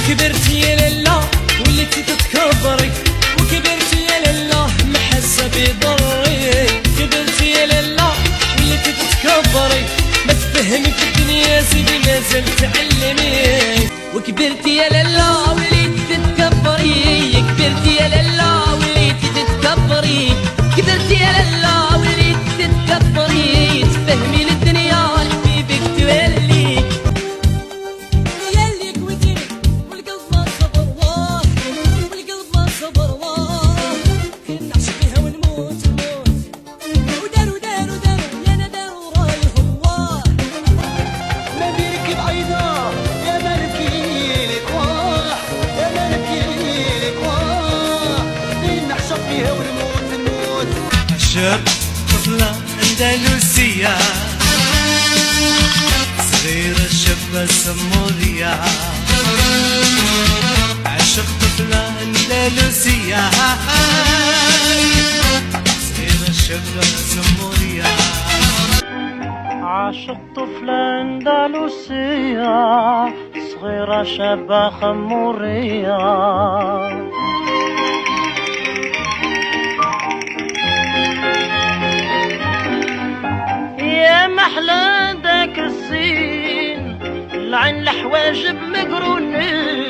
وكبرتي يا لالا وليتي تتكبري، وكبرتي يا لالا محسه بضري، كبرتي يا لالا وليتي تتكبري، ما تفهمي في الدنيا سيدي مازال تعلمي. وكبرتي يا لالا وليتي تتكبري، كبرتي يا لالا وليتي تتكبري، كبرتي يا لالا وليتي تتكبري، تفهمي للدنيا لحبيبك تولي. ياللي كويتيني والقلب ما صبر واه، والقلب ما صبر واه، نعشق فيها ونموت نموت، ودارو دارو دارو يا انا دارو رايه الله. ما بيركب عيدا يا مالكيلك واه، يا مالكيلك واه، نعشق فيها ونموت نموت. عشق طفلة أندلسية صغيرة شابة سمورية، عشق طفلة أندلسية صغيرة شابة سمورية. عاشق طفلة أندلسية صغيرة شابة خمورية، يا محلى داك الزين العين الحواجب مقرونين.